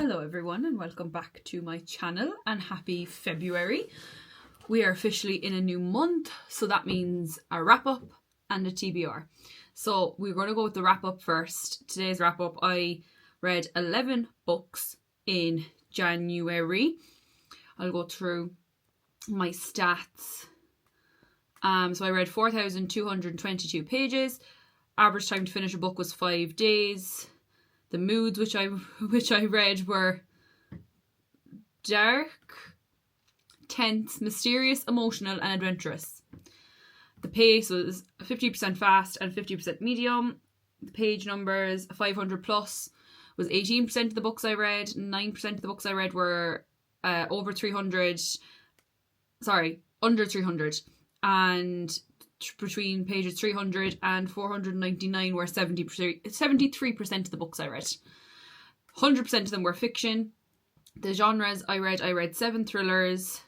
Hello everyone and welcome back to my channel and happy February. We are officially in a new month, so that means a wrap up and a TBR. So we're going to go with the wrap up first. Today's wrap up, I read 11 books in January. I'll go through my stats. So I read 4,222 pages. Average time to finish a book was 5 days. The moods which I read were dark, tense, mysterious, emotional, and adventurous. The pace was 50% fast and 50% medium. The page numbers 500 plus was 18% of the books I read. 9% of the books I read were under 300, and between pages 300 and 499 were 73% of the books I read. 100% of them were fiction. The genres I read 7 thrillers,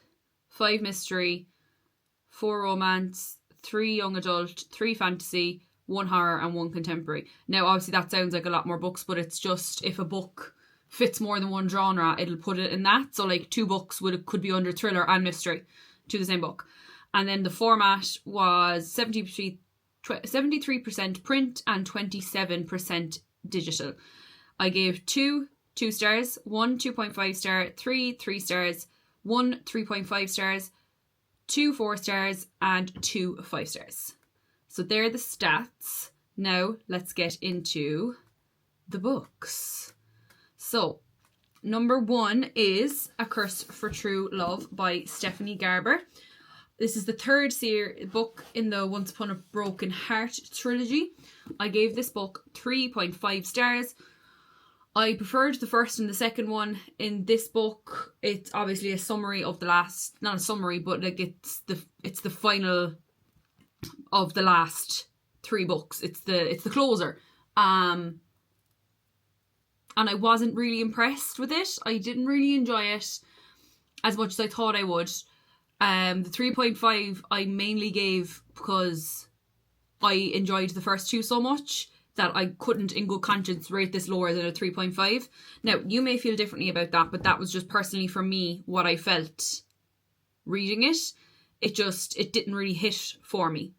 5 mystery, 4 romance, 3 young adult, 3 fantasy, 1 horror and 1 contemporary. Now obviously that sounds like a lot more books, but it's just if a book fits more than one genre, it'll put it in that. So like 2 books could be under thriller and mystery to the same book. And then the format was 73% print and 27% digital. I gave 2 stars, 1 2.5 star, 3 stars, 1 3.5 stars, 2 4 stars, and 2 5 stars. So they're the stats. Now let's get into the books. So number 1 is A Curse for True Love by Stephanie Garber. This is the 3rd book in the Once Upon a Broken Heart trilogy. I gave this book 3.5 stars. I preferred the first and the second one. In this book, it's obviously a summary of the last, not a summary, but like it's the final of the last 3 books. It's the closer. And I wasn't really impressed with it. I didn't really enjoy it as much as I thought I would. The 3.5 I mainly gave because I enjoyed the first 2 so much that I couldn't in good conscience rate this lower than a 3.5. Now, you may feel differently about that, but that was just personally for me what I felt reading it. It didn't really hit for me.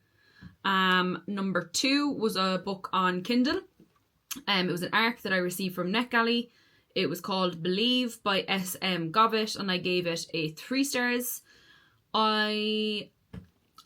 Number 2 was a book on Kindle. It was an ARC that I received from NetGalley. It was called Believe by S.M Govett, and I gave it a 3 stars. I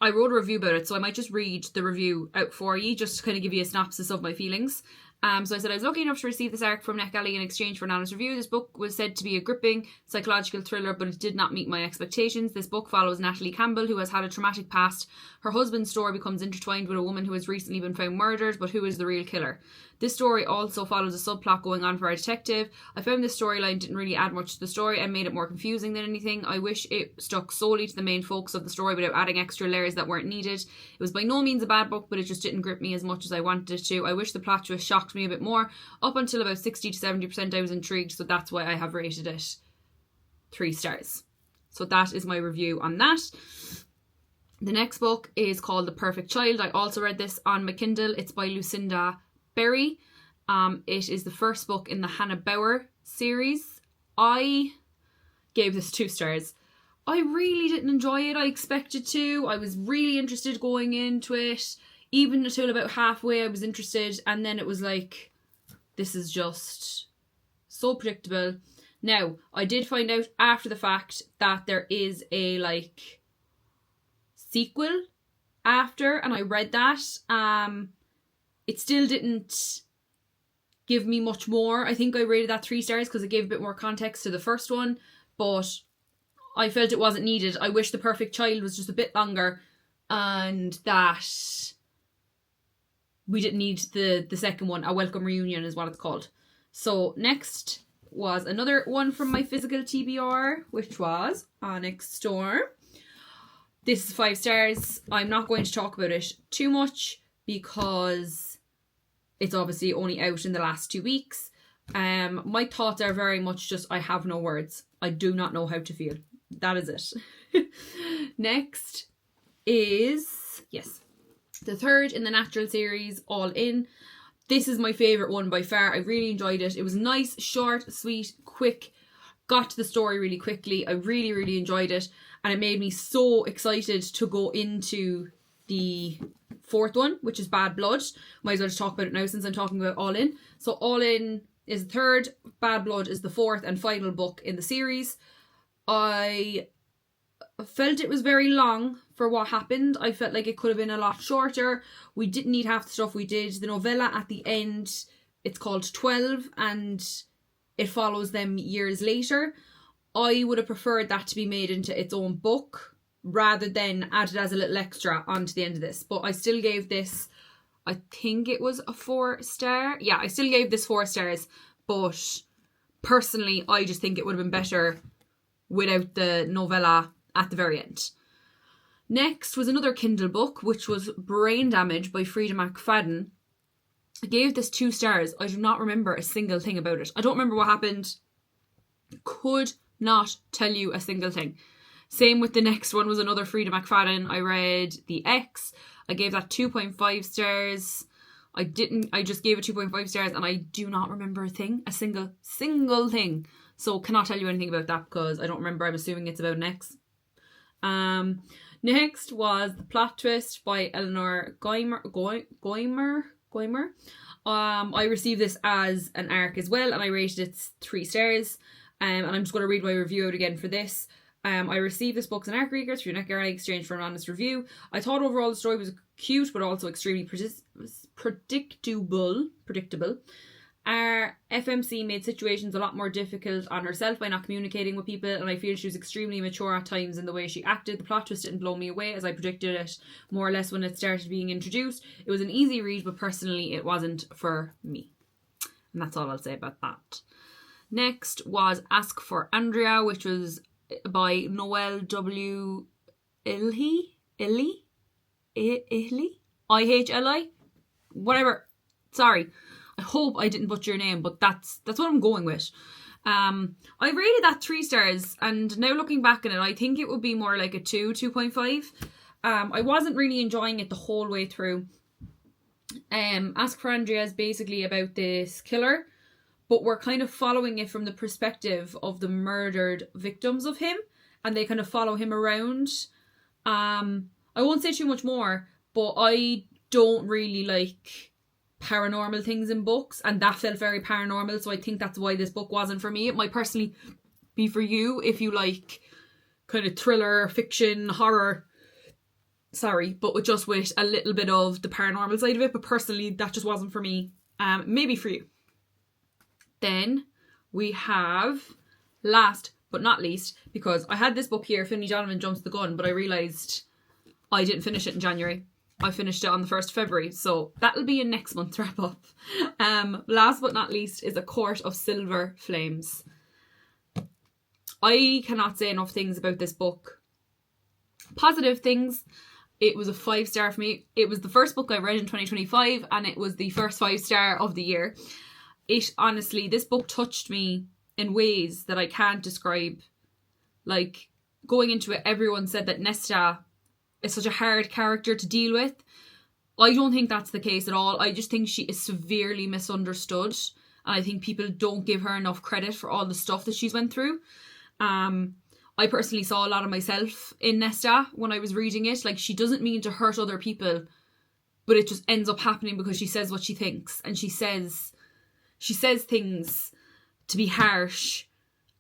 wrote a review about it, so I might just read the review out for you, just to kind of give you a synopsis of my feelings. So I said I was lucky enough to receive this ARC from NetGalley in exchange for an honest review. This book was said to be a gripping psychological thriller, but it did not meet my expectations. This book follows Natalie Campbell, who has had a traumatic past. Her husband's story becomes intertwined with a woman who has recently been found murdered, but who is the real killer? This story also follows a subplot going on for our detective. I found this storyline didn't really add much to the story and made it more confusing than anything. I wish it stuck solely to the main focus of the story without adding extra layers that weren't needed. It was by no means a bad book, but it just didn't grip me as much as I wanted it to. I wish the plot twist shocked me a bit more. Up until about 60 to 70% I was intrigued, so that's why I have rated it 3 stars. So that is my review on that. The next book is called The Perfect Child. I also read this on my Kindle. It's by Lucinda Berry. It is the first book in the Hannah Bower series. I gave this 2 stars. I really didn't enjoy it. I expected to. I was really interested going into it. Even until about halfway I was interested, and then it was like, this is just so predictable. Now, I did find out after the fact that there is a like sequel after, and I read that. It still didn't give me much more. I think I rated that 3 stars because it gave a bit more context to the first one, but I felt it wasn't needed. I wish The Perfect Child was just a bit longer, and that we didn't need the second one. A Welcome Reunion is what it's called. So next was another one from my physical TBR, which was Onyx Storm. This is 5 stars. I'm not going to talk about it too much because it's obviously only out in the last 2 weeks. My thoughts are very much just, I have no words. I do not know how to feel. That is it. Next is, yes, the 3rd in the Natural series, All In. this is my favourite one by far. I really enjoyed it. It was nice, short, sweet, quick, got to the story really quickly. I really, really enjoyed it. And it made me so excited to go into the fourth one, which is Bad Blood. Might as well just talk about it now since I'm talking about All In. So All In is the third, Bad Blood is the fourth and final book in the series. I felt it was very long for what happened. I felt like it could have been a lot shorter. We didn't need half the stuff we did. The novella at the end, it's called 12 and it follows them years later. I would have preferred that to be made into its own book rather than added as a little extra onto the end of this. But I still gave this, I think it was a 4-star. Yeah, I still gave this 4 stars. But personally, I just think it would have been better without the novella at the very end. Next was another Kindle book, which was Brain Damage by Freida McFadden. I gave this 2 stars. I do not remember a single thing about it. I don't remember what happened. Could not tell you a single thing. Same with the next one was another Freida McFadden. I read The X. I gave that 2.5 stars. I just gave it 2.5 stars and I do not remember a single thing. So cannot tell you anything about that because I don't remember. I'm assuming it's about an X. Next was The Plot Twist by Eleanor Goymer. I received this as an ARC as well and I rated it 3 stars. And I'm just going to read my review out again for this. I received this book as an ARC reader through NetGalley Exchange for an honest review. I thought overall the story was cute but also extremely predictable. Our FMC made situations a lot more difficult on herself by not communicating with people, and I feel she was extremely immature at times in the way she acted. The plot twist didn't blow me away as I predicted it more or less when it started being introduced. It was an easy read, but personally it wasn't for me. And that's all I'll say about that. Next was Ask for Andrea, which was by Noelle W. Ihli? Ihli? Whatever. Sorry. I hope I didn't butcher your name, but that's what I'm going with. I rated that 3 stars, and now looking back on it, I think it would be more like a 2.5. I wasn't really enjoying it the whole way through. Ask for Andrea is basically about this killer, but we're kind of following it from the perspective of the murdered victims of him, and they kind of follow him around. I won't say too much more, but I don't really like paranormal things in books, and that felt very paranormal, so I think that's why this book wasn't for me. It might personally be for you if you like kind of thriller, fiction, horror, but with a little bit of the paranormal side of it, but personally that just wasn't for me. Maybe for you. Then we have, last but not least, because I had this book here, Finley Donovan Jumps the Gun, but I realised I didn't finish it in January. I finished it on the 1st of February, so that'll be in next month's wrap up. Last but not least is A Court of Silver Flames. I cannot say enough things about this book. Positive things. It was a 5-star for me. It was the first book I read in 2025 and it was the first 5-star of the year. Honestly, this book touched me in ways that I can't describe. Like, going into it, everyone said that Nesta is such a hard character to deal with. I don't think that's the case at all. I just think she is severely misunderstood. And I think people don't give her enough credit for all the stuff that she's went through. I personally saw a lot of myself in Nesta when I was reading it. Like, she doesn't mean to hurt other people, but it just ends up happening because she says what she thinks. And she says things to be harsh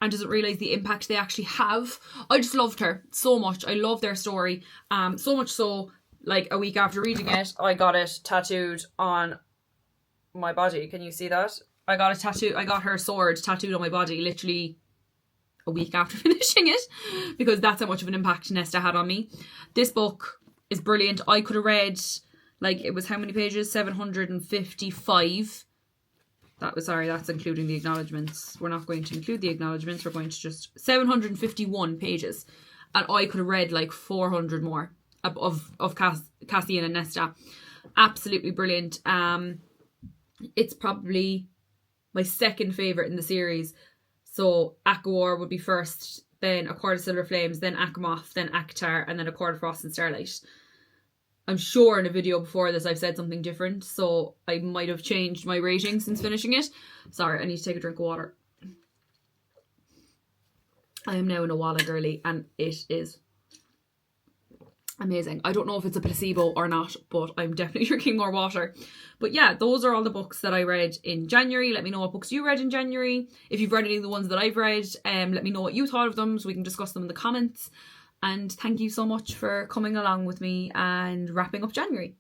and doesn't realise the impact they actually have. I just loved her so much. I love their story. So much so, like, a week after reading it, I got it tattooed on my body. Can you see that? I got her sword tattooed on my body literally a week after finishing it, because that's how much of an impact Nesta had on me. This book is brilliant. I could have read, like, it was how many pages? 755. That's including the acknowledgements. We're not going to include the acknowledgements. We're going to just 751 pages. And I could have read like 400 more of Cassian and Nesta. Absolutely brilliant. It's probably my second favourite in the series. So Akawar would be first, then A Court of Silver Flames, then Akamoth, then Akatar, and then A Court of Frost and Starlight. I'm sure in a video before this I've said something different, so I might have changed my rating since finishing it. Sorry, I need to take a drink of water. I am now in a Walla girly and it is amazing. I don't know if it's a placebo or not, but I'm definitely drinking more water. But yeah, those are all the books that I read in January. Let me know what books you read in January. If you've read any of the ones that I've read, let me know what you thought of them so we can discuss them in the comments. And thank you so much for coming along with me and wrapping up January.